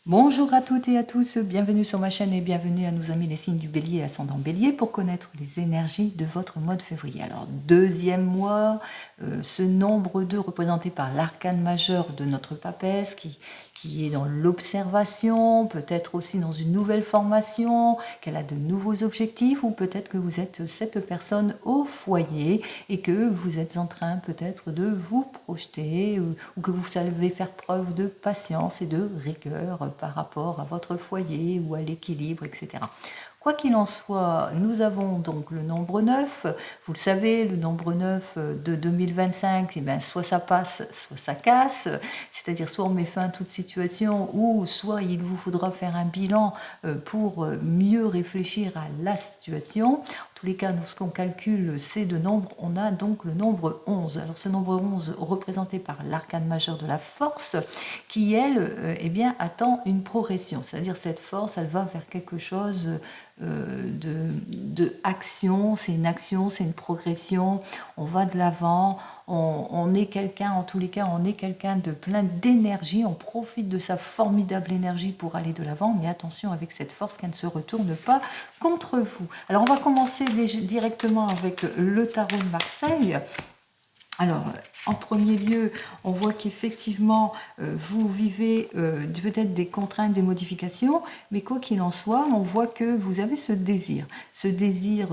Bonjour à toutes et à tous, bienvenue sur ma chaîne et bienvenue à nos amis les signes du Bélier et ascendant Bélier pour connaître les énergies de votre mois de février. Alors, deuxième mois, ce nombre 2 représenté par l'arcane majeur de notre papesse qui est dans l'observation, peut-être aussi dans une nouvelle formation, qu'elle a de nouveaux objectifs ou peut-être que vous êtes cette personne au foyer et que vous êtes en train peut-être de vous projeter ou que vous savez faire preuve de patience et de rigueur par rapport à votre foyer ou à l'équilibre, etc. Quoi qu'il en soit, nous avons donc le nombre 9. Vous le savez, le nombre 9 de 2025, eh bien, soit ça passe, soit ça casse. C'est-à-dire soit on met fin à toute situation ou soit il vous faudra faire un bilan pour mieux réfléchir à la situation. En tous les cas, lorsqu'on calcule ces deux nombres, on a donc le nombre 11. Alors ce nombre 11 représenté par l'arcane majeur de la force qui, elle, eh bien, attend une progression. C'est-à-dire cette force, elle va vers quelque chose de action, c'est une action, c'est une progression, on va de l'avant, on est quelqu'un, en tous les cas, on est quelqu'un de plein d'énergie, on profite de sa formidable énergie pour aller de l'avant, mais attention avec cette force qu'elle ne se retourne pas contre vous. Alors on va commencer directement avec le tarot de Marseille. Alors, en premier lieu, on voit qu'effectivement, vous vivez peut-être des contraintes, des modifications, mais quoi qu'il en soit, on voit que vous avez ce désir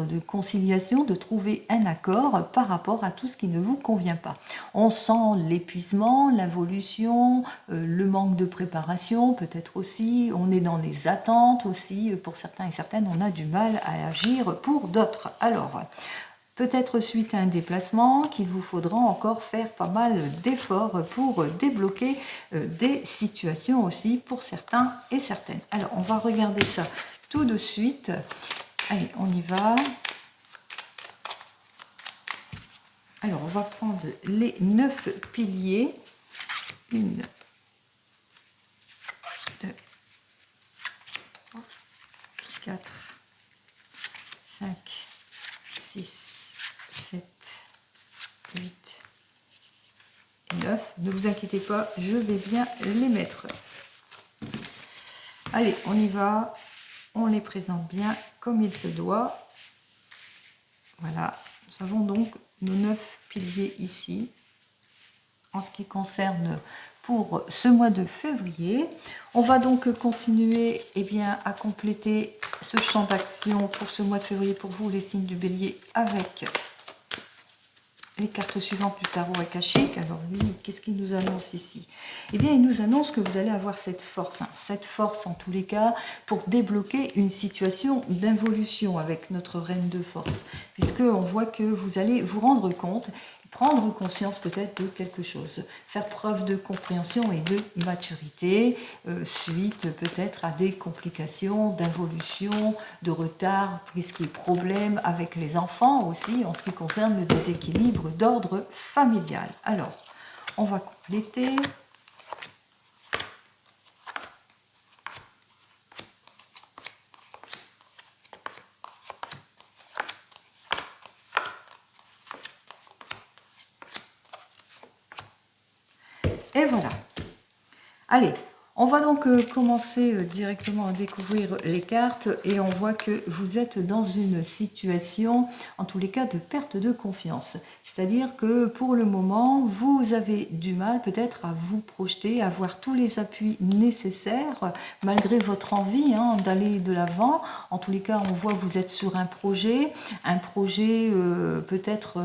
de conciliation, de trouver un accord par rapport à tout ce qui ne vous convient pas. On sent l'épuisement, l'involution, le manque de préparation, peut-être aussi, on est dans les attentes aussi, pour certains et certaines, on a du mal à agir pour d'autres. Alors, peut-être suite à un déplacement qu'il vous faudra encore faire pas mal d'efforts pour débloquer des situations aussi pour certains et certaines. Alors, on va regarder ça tout de suite. Allez, on y va. Alors, on va prendre les 9 piliers. 1, 2, 3, 4, 5, 6, 7, 8 et 9. Ne vous inquiétez pas, je vais bien les mettre. Allez, on y va. On les présente bien comme il se doit. Voilà, nous avons donc nos 9 piliers ici. En ce qui concerne pour ce mois de février, on va donc continuer à compléter ce champ d'action pour ce mois de février pour vous, les signes du Bélier, avec les cartes suivantes du tarot akashique. Alors lui, qu'est-ce qu'il nous annonce ici? Eh bien, il nous annonce que vous allez avoir cette force en tous les cas pour débloquer une situation d'involution avec notre reine de force, puisque on voit que vous allez vous rendre compte, prendre conscience peut-être de quelque chose, faire preuve de compréhension et de maturité, suite peut-être à des complications d'involution, de retard, qu'est-ce qui est problème avec les enfants aussi en ce qui concerne le déséquilibre d'ordre familial. Alors, on va compléter. Et voilà. Allez, on va donc commencer directement à découvrir les cartes et on voit que vous êtes dans une situation, en tous les cas, de perte de confiance. C'est-à-dire que pour le moment, vous avez du mal peut-être à vous projeter, à avoir tous les appuis nécessaires, malgré votre envie d'aller de l'avant. En tous les cas, on voit que vous êtes sur un projet peut-être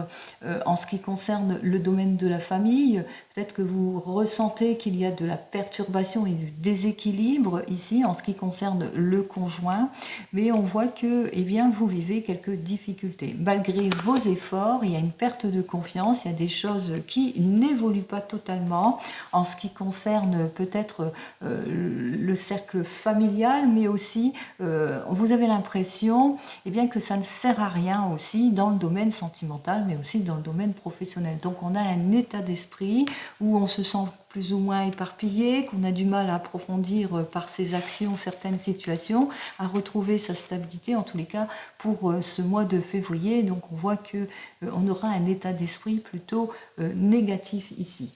en ce qui concerne le domaine de la famille. Peut-être que vous ressentez qu'il y a de la perturbation et du déséquilibre ici en ce qui concerne le conjoint, mais on voit que vous vivez quelques difficultés. Malgré vos efforts, il y a une perte de confiance, il y a des choses qui n'évoluent pas totalement en ce qui concerne peut-être le cercle familial, mais aussi vous avez l'impression que ça ne sert à rien aussi dans le domaine sentimental, mais aussi dans le domaine professionnel. Donc on a un état d'esprit où on se sent plus ou moins éparpillé, qu'on a du mal à approfondir par ses actions certaines situations, à retrouver sa stabilité, en tous les cas pour ce mois de février. Donc on voit qu'on aura un état d'esprit plutôt négatif ici.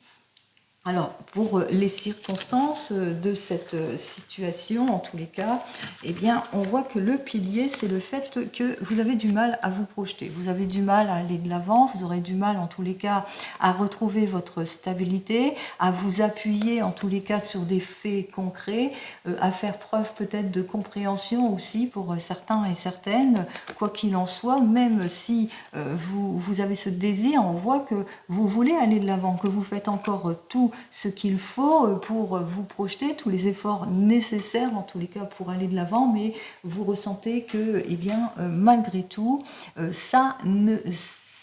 Alors, pour les circonstances de cette situation, en tous les cas, eh bien, on voit que le pilier, c'est le fait que vous avez du mal à vous projeter. Vous avez du mal à aller de l'avant, vous aurez du mal, en tous les cas, à retrouver votre stabilité, à vous appuyer, en tous les cas, sur des faits concrets, à faire preuve peut-être de compréhension aussi pour certains et certaines. Quoi qu'il en soit, même si vous avez ce désir, on voit que vous voulez aller de l'avant, que vous faites encore tout ce qu'il faut pour vous projeter, tous les efforts nécessaires en tous les cas pour aller de l'avant, mais vous ressentez que, eh bien, malgré tout, ça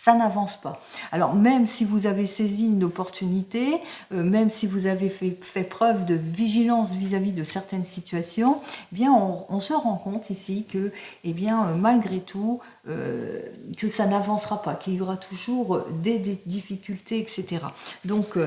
n'avance pas. Alors même si vous avez saisi une opportunité, même si vous avez fait preuve de vigilance vis-à-vis de certaines situations, eh bien on se rend compte ici que, eh bien, malgré tout, que ça n'avancera pas, qu'il y aura toujours des difficultés, etc. Donc,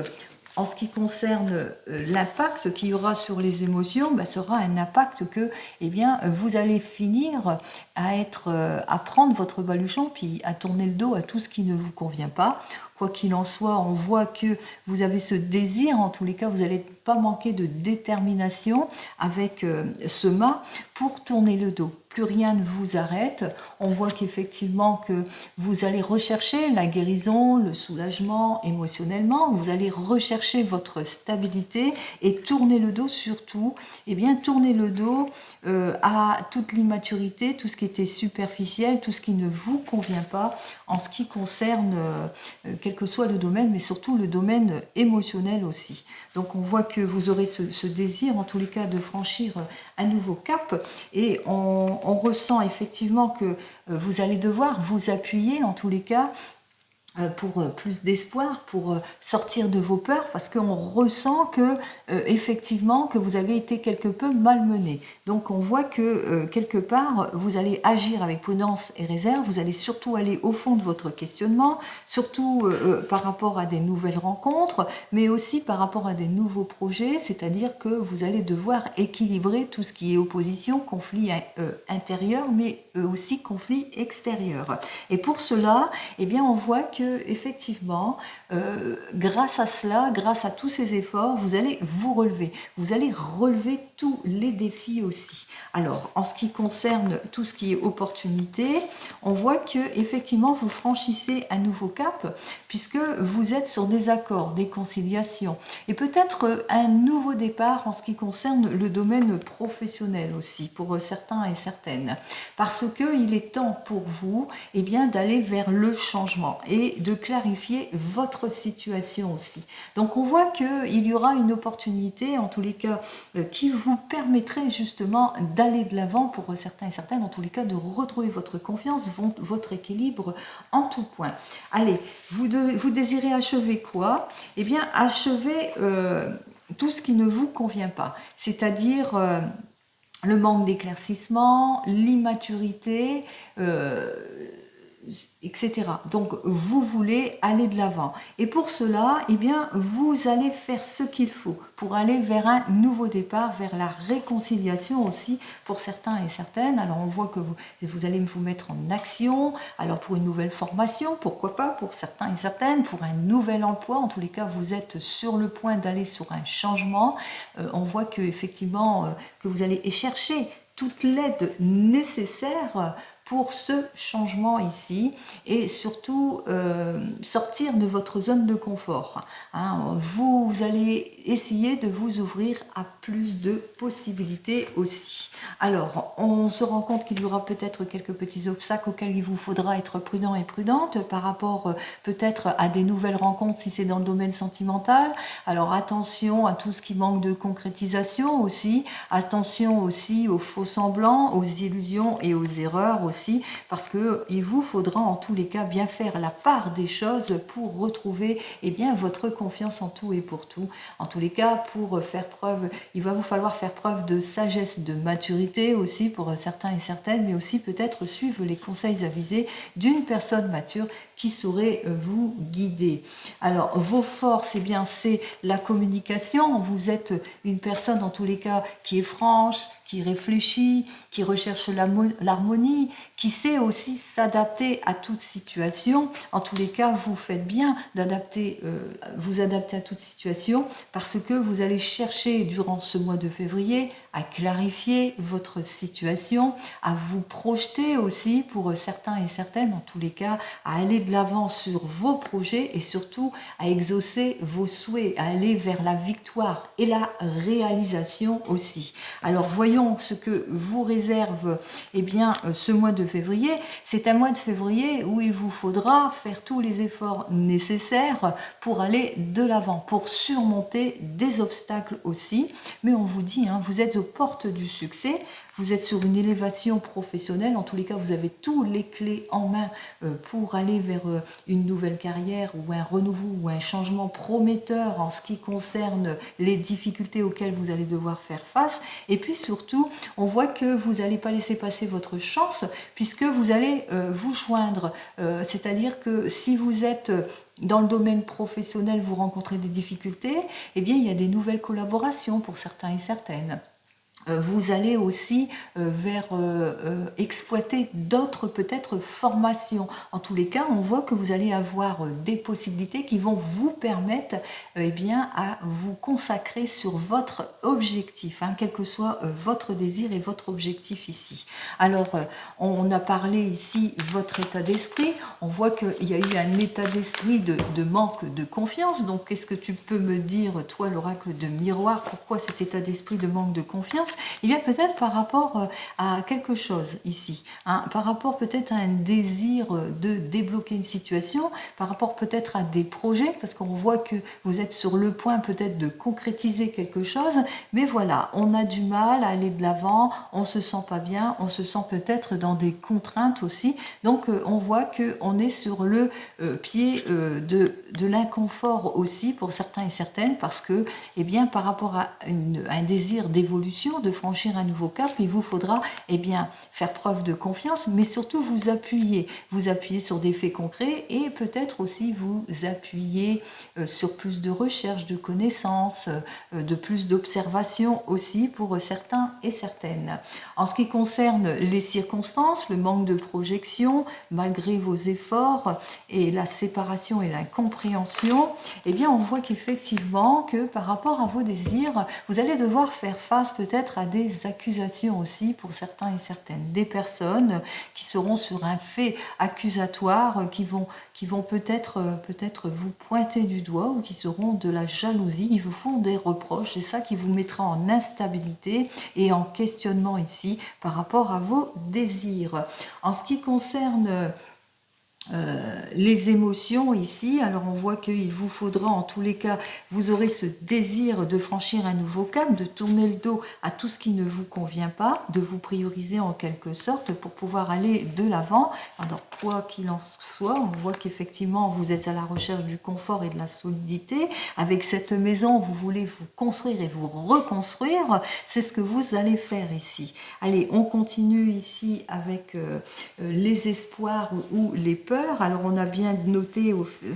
en ce qui concerne l'impact qu'il y aura sur les émotions, sera un impact que, eh bien, vous allez finir à prendre votre baluchon puis à tourner le dos à tout ce qui ne vous convient pas. Quoi qu'il en soit, on voit que vous avez ce désir, en tous les cas, vous n'allez pas manquer de détermination avec ce mât pour tourner le dos. Plus rien ne vous arrête. On voit qu'effectivement que vous allez rechercher la guérison, le soulagement émotionnellement, vous allez rechercher votre stabilité et tourner le dos surtout, eh bien tourner le dos à toute l'immaturité, tout ce qui était superficiel, tout ce qui ne vous convient pas en ce qui concerne quel que soit le domaine, mais surtout le domaine émotionnel aussi. Donc on voit que vous aurez ce désir en tous les cas de franchir un nouveau cap et on ressent effectivement que vous allez devoir vous appuyer en tous les cas pour plus d'espoir, pour sortir de vos peurs, parce qu'on ressent que effectivement que vous avez été quelque peu malmené. Donc on voit que quelque part vous allez agir avec prudence et réserve, vous allez surtout aller au fond de votre questionnement, surtout par rapport à des nouvelles rencontres, mais aussi par rapport à des nouveaux projets, c'est-à-dire que vous allez devoir équilibrer tout ce qui est opposition, conflit intérieur, mais aussi conflit extérieur. Et pour cela, eh bien, on voit que effectivement, grâce à cela, grâce à tous ces efforts, vous allez vous relever. Vous allez relever tous les défis aussi. Alors, en ce qui concerne tout ce qui est opportunité, on voit que effectivement, vous franchissez un nouveau cap puisque vous êtes sur des accords, des conciliations et peut-être un nouveau départ en ce qui concerne le domaine professionnel aussi pour certains et certaines. Parce qu'il est temps pour vous, eh bien, d'aller vers le changement et de clarifier votre situation aussi. Donc on voit qu'il y aura une opportunité, en tous les cas, qui vous permettrait justement d'aller de l'avant pour certains et certaines, en tous les cas, de retrouver votre confiance, votre équilibre en tout point. Allez, vous désirez achever quoi? Eh bien, achever tout ce qui ne vous convient pas, c'est-à-dire le manque d'éclaircissement, l'immaturité, etc. Donc vous voulez aller de l'avant et pour cela, eh bien, vous allez faire ce qu'il faut pour aller vers un nouveau départ, vers la réconciliation aussi pour certains et certaines. Alors on voit que vous allez vous mettre en action, alors pour une nouvelle formation, pourquoi pas, pour certains et certaines, pour un nouvel emploi, en tous les cas vous êtes sur le point d'aller sur un changement. On voit que effectivement que vous allez chercher toute l'aide nécessaire pour ce changement ici et surtout sortir de votre zone de confort. Hein, vous allez essayer de vous ouvrir à plus de possibilités aussi. Alors, on se rend compte qu'il y aura peut-être quelques petits obstacles auxquels il vous faudra être prudent et prudente par rapport peut-être à des nouvelles rencontres si c'est dans le domaine sentimental. Alors attention à tout ce qui manque de concrétisation aussi, attention aussi aux faux semblants, aux illusions et aux erreurs aussi, parce qu'il vous faudra en tous les cas bien faire la part des choses pour retrouver bien, votre confiance en tout et pour tout. En tous les cas, pour faire preuve, il va vous falloir faire preuve de sagesse, de maturité aussi pour certains et certaines, mais aussi peut-être suivre les conseils avisés d'une personne mature qui saurait vous guider. Alors, vos forces, bien, c'est la communication. Vous êtes une personne, en tous les cas, qui est franche, qui réfléchit, qui recherche l'harmonie, qui sait aussi s'adapter à toute situation. En tous les cas, vous faites bien d'adapter, vous adapter à toute situation parce que vous allez chercher durant ce mois de février à clarifier votre situation, à vous projeter aussi pour certains et certaines, en tous les cas, à aller de l'avant sur vos projets et surtout à exaucer vos souhaits, à aller vers la victoire et la réalisation aussi. Alors voyons ce que vous réserve ce mois de février. C'est un mois de février où il vous faudra faire tous les efforts nécessaires pour aller de l'avant, pour surmonter des obstacles aussi. Mais on vous dit, vous êtes aux portes du succès. Vous êtes sur une élévation professionnelle, en tous les cas vous avez tous les clés en main pour aller vers une nouvelle carrière ou un renouveau ou un changement prometteur en ce qui concerne les difficultés auxquelles vous allez devoir faire face. Et puis surtout, on voit que vous n'allez pas laisser passer votre chance puisque vous allez vous joindre. C'est-à-dire que si vous êtes dans le domaine professionnel, vous rencontrez des difficultés, eh bien il y a des nouvelles collaborations pour certains et certaines. Vous allez aussi exploiter d'autres peut-être formations. En tous les cas, on voit que vous allez avoir des possibilités qui vont vous permettre à vous consacrer sur votre objectif, quel que soit votre désir et votre objectif ici. Alors, on a parlé ici votre état d'esprit. On voit qu'il y a eu un état d'esprit de manque de confiance. Donc, qu'est-ce que tu peux me dire, toi, l'oracle de miroir, pourquoi cet état d'esprit de manque de confiance? Il y a peut-être par rapport à quelque chose ici, par rapport peut-être à un désir de débloquer une situation, par rapport peut-être à des projets, parce qu'on voit que vous êtes sur le point peut-être de concrétiser quelque chose, mais voilà, on a du mal à aller de l'avant, on se sent pas bien, on se sent peut-être dans des contraintes aussi, donc on voit qu'on est sur le pied de l'inconfort aussi pour certains et certaines, parce que par rapport à un désir d'évolution, de franchir un nouveau cap, il vous faudra faire preuve de confiance, mais surtout vous appuyer sur des faits concrets et peut-être aussi vous appuyer sur plus de recherche, de connaissances, de plus d'observation aussi pour certains et certaines. En ce qui concerne les circonstances, le manque de projection, malgré vos efforts et la séparation et l'incompréhension, on voit qu'effectivement que par rapport à vos désirs, vous allez devoir faire face peut-être à des accusations aussi pour certains et certaines, des personnes qui seront sur un fait accusatoire, qui vont peut-être vous pointer du doigt ou qui seront de la jalousie, qui vous font des reproches, c'est ça qui vous mettra en instabilité et en questionnement ici par rapport à vos désirs. En ce qui concerne les émotions ici, alors on voit qu'il vous faudra en tous les cas, vous aurez ce désir de franchir un nouveau cap, de tourner le dos à tout ce qui ne vous convient pas, de vous prioriser en quelque sorte pour pouvoir aller de l'avant. Alors quoi qu'il en soit, on voit qu'effectivement vous êtes à la recherche du confort et de la solidité. Avec cette maison, vous voulez vous construire et vous reconstruire, c'est ce que vous allez faire ici. Allez, on continue ici avec les espoirs ou les peurs. Alors on a bien noté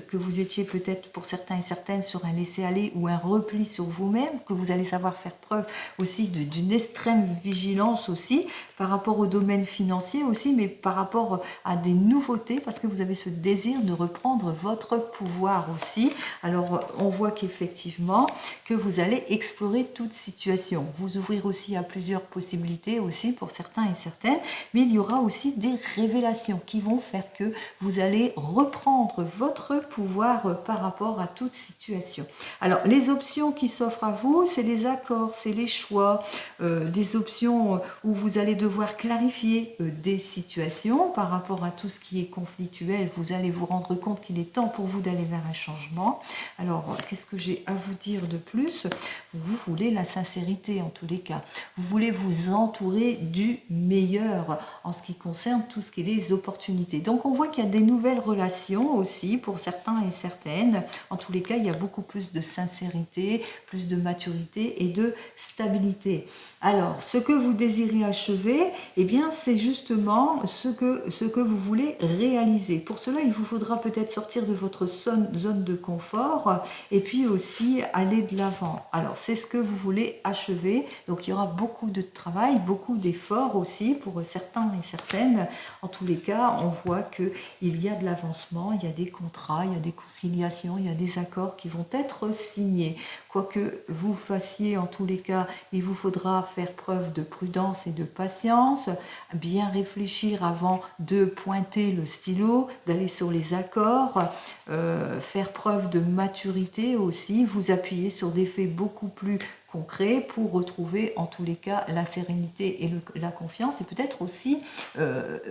que vous étiez peut-être pour certains et certaines sur un laisser-aller ou un repli sur vous-même, que vous allez savoir faire preuve aussi d'une extrême vigilance aussi par rapport au domaine financier aussi, mais par rapport à des nouveautés, parce que vous avez ce désir de reprendre votre pouvoir aussi. Alors on voit qu'effectivement que vous allez explorer toute situation, vous ouvrir aussi à plusieurs possibilités aussi pour certains et certaines, mais il y aura aussi des révélations qui vont faire que vous allez reprendre votre pouvoir par rapport à toute situation. Alors, les options qui s'offrent à vous, c'est les accords, c'est les choix, des options où vous allez devoir clarifier des situations par rapport à tout ce qui est conflictuel. Vous allez vous rendre compte qu'il est temps pour vous d'aller vers un changement. Alors, qu'est-ce que j'ai à vous dire de plus? Vous voulez la sincérité en tous les cas. Vous voulez vous entourer du meilleur en ce qui concerne tout ce qui est les opportunités. Donc, on voit qu'il y a des nouvelles relations aussi pour certains et certaines. En tous les cas, il y a beaucoup plus de sincérité, plus de maturité et de stabilité. Alors, ce que vous désirez achever, eh bien, c'est justement ce que vous voulez réaliser. Pour cela, il vous faudra peut-être sortir de votre zone de confort et puis aussi aller de l'avant. Alors, c'est ce que vous voulez achever. Donc, il y aura beaucoup de travail, beaucoup d'efforts aussi pour certains et certaines. En tous les cas, on voit qu'il y a de l'avancement, il y a des contrats, il y a des conciliations, il y a des accords qui vont être signés. Quoi que vous fassiez, en tous les cas, il vous faudra faire preuve de prudence et de patience, bien réfléchir avant de pointer le stylo, d'aller sur les accords, faire preuve de maturité aussi, vous appuyer sur des faits beaucoup plus concret pour retrouver en tous les cas la sérénité et la confiance et peut-être aussi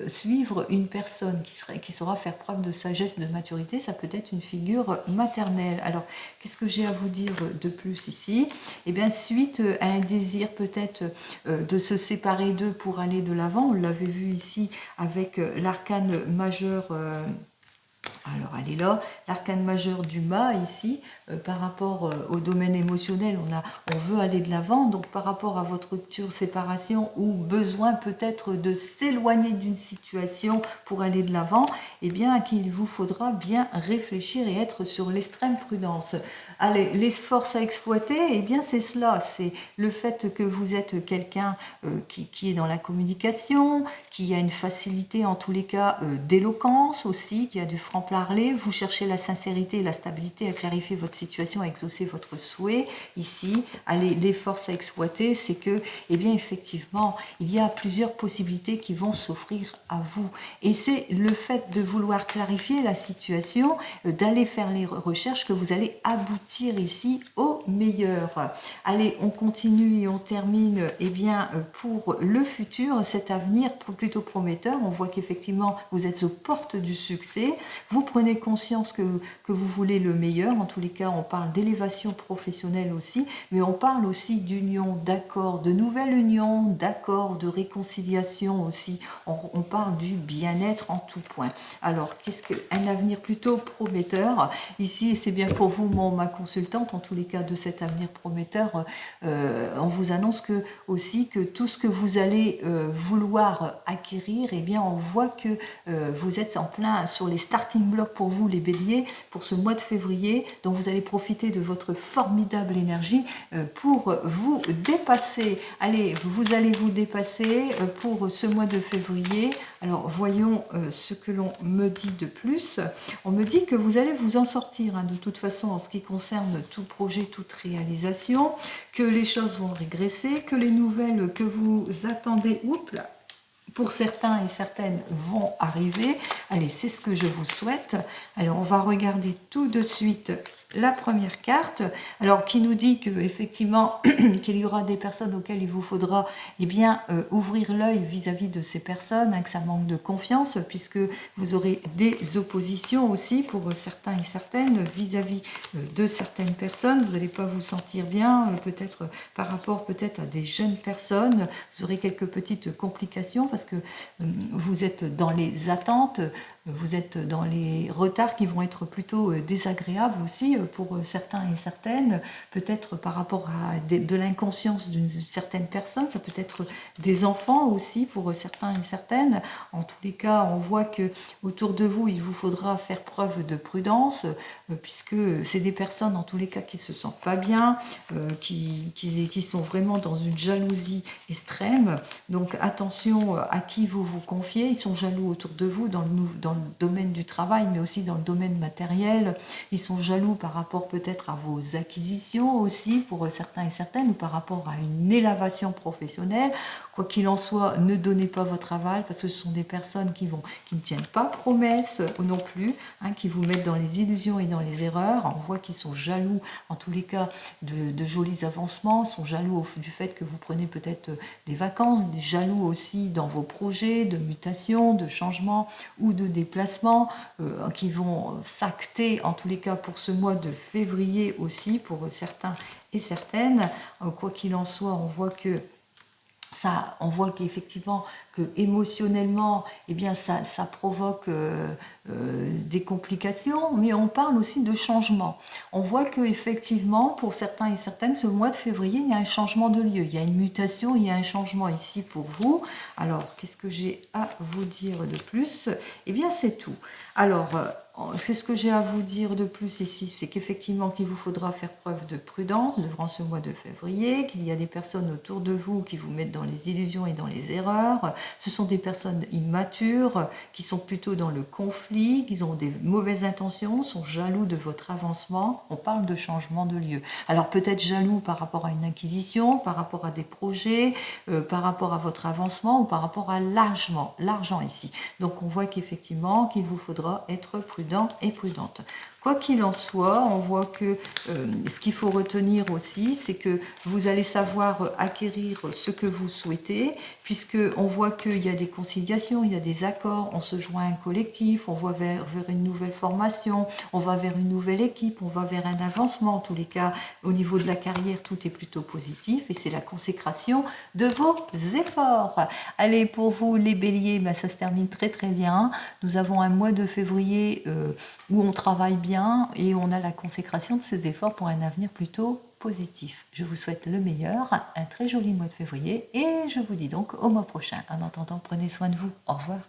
suivre une personne qui saura faire preuve de sagesse, de maturité. Ça peut être une figure maternelle. Alors qu'est-ce que j'ai à vous dire de plus ici? Eh bien, suite à un désir peut-être de se séparer d'eux pour aller de l'avant, on l'avait vu ici avec l'arcane majeur. Alors, elle est là, l'arcane majeur du mât ici, par rapport au domaine émotionnel, on veut aller de l'avant, donc par rapport à votre rupture, séparation ou besoin peut-être de s'éloigner d'une situation pour aller de l'avant, eh bien qu'il vous faudra bien réfléchir et être sur l'extrême prudence. Allez, les forces à exploiter, eh bien c'est cela, c'est le fait que vous êtes quelqu'un qui est dans la communication, qui a une facilité en tous les cas d'éloquence aussi, qui a du franc-parler, vous cherchez la sincérité et la stabilité à clarifier votre situation, à exaucer votre souhait. Ici, allez, les forces à exploiter, c'est que, eh bien effectivement, il y a plusieurs possibilités qui vont s'offrir à vous. Et c'est le fait de vouloir clarifier la situation, d'aller faire les recherches que vous allez aboutir ici au meilleur. Allez, on continue et on termine eh bien, pour le futur, cet avenir plutôt prometteur. On voit qu'effectivement, vous êtes aux portes du succès. Vous prenez conscience que vous voulez le meilleur. En tous les cas, on parle d'élévation professionnelle aussi, mais on parle aussi d'union, d'accord, de nouvelle union, d'accord, de réconciliation aussi. On parle du bien-être en tout point. Alors, qu'est-ce qu'un avenir plutôt prometteur? Ici, c'est bien pour vous, ma consultante, en tous les cas de cet avenir prometteur, on vous annonce aussi que tout ce que vous allez vouloir acquérir, eh bien, on voit que vous êtes en plein sur les starting blocks pour vous, les béliers, pour ce mois de février, donc vous allez profiter de votre formidable énergie pour vous dépasser. Allez, vous allez vous dépasser pour ce mois de février. Alors, voyons ce que l'on me dit de plus. On me dit que vous allez vous en sortir, hein, de toute façon, en ce qui concerne tout projet, toute réalisation, que les choses vont régresser, que les nouvelles que vous attendez, oups là, pour certains et certaines vont arriver. Allez, c'est ce que je vous souhaite. Alors, on va regarder tout de suite la première carte, alors qui nous dit que effectivement qu'il y aura des personnes auxquelles il vous faudra eh bien ouvrir l'œil vis-à-vis de ces personnes, hein, que ça manque de confiance puisque vous aurez des oppositions aussi pour certains et certaines vis-à-vis de certaines personnes. Vous n'allez pas vous sentir bien, peut-être par rapport peut-être à des jeunes personnes. Vous aurez quelques petites complications parce que vous êtes dans les attentes, vous êtes dans les retards qui vont être plutôt désagréables aussi pour certains et certaines, peut-être par rapport à de l'inconscience d'une certaine personne, ça peut être des enfants aussi pour certains et certaines. En tous les cas, on voit que autour de vous, il vous faudra faire preuve de prudence, puisque c'est des personnes en tous les cas qui se sentent pas bien, qui sont vraiment dans une jalousie extrême. Donc attention à qui vous vous confiez, ils sont jaloux autour de vous dans le domaine du travail, mais aussi dans le domaine matériel. Ils sont jaloux par rapport peut-être à vos acquisitions aussi, pour certains et certaines, ou par rapport à une élévation professionnelle. Quoi qu'il en soit, ne donnez pas votre aval, parce que ce sont des personnes qui ne tiennent pas promesse non plus, hein, qui vous mettent dans les illusions et dans les erreurs. On voit qu'ils sont jaloux, en tous les cas, de jolis avancements, sont jaloux du fait que vous prenez peut-être des vacances, jaloux aussi dans vos projets de mutation, de changement ou de déplacement, qui vont s'acter, en tous les cas pour ce mois de février aussi, pour certains et certaines. Quoi qu'il en soit, on voit que ça, on voit qu'effectivement, que émotionnellement, eh bien, ça provoque des complications, mais on parle aussi de changement. On voit qu'effectivement, pour certains et certaines, ce mois de février, il y a un changement de lieu, il y a une mutation, il y a un changement ici pour vous. Alors, qu'est-ce que j'ai à vous dire de plus? Eh bien, c'est tout. Alors, c'est ce que j'ai à vous dire de plus ici, c'est qu'effectivement qu'il vous faudra faire preuve de prudence durant ce mois de février, qu'il y a des personnes autour de vous qui vous mettent dans les illusions et dans les erreurs. Ce sont des personnes immatures qui sont plutôt dans le conflit, qui ont des mauvaises intentions, sont jaloux de votre avancement. On parle de changement de lieu. Alors peut-être jaloux par rapport à une acquisition, par rapport à des projets, par rapport à votre avancement ou par rapport à l'argent ici. Donc on voit qu'effectivement qu'il vous faudra être prudent et prudente. Quoi qu'il en soit, on voit que ce qu'il faut retenir aussi, c'est que vous allez savoir acquérir ce que vous souhaitez, puisque on voit qu'il y a des conciliations, il y a des accords, on se joint à un collectif, on va vers une nouvelle formation, on va vers une nouvelle équipe, on va vers un avancement. En tous les cas, au niveau de la carrière, tout est plutôt positif et c'est la consécration de vos efforts. Allez, pour vous les béliers, ben, ça se termine très très bien. Nous avons un mois de février où on travaille bien et on a la consécration de ces efforts pour un avenir plutôt positif. Je vous souhaite le meilleur, un très joli mois de février et je vous dis donc au mois prochain. En attendant, prenez soin de vous. Au revoir.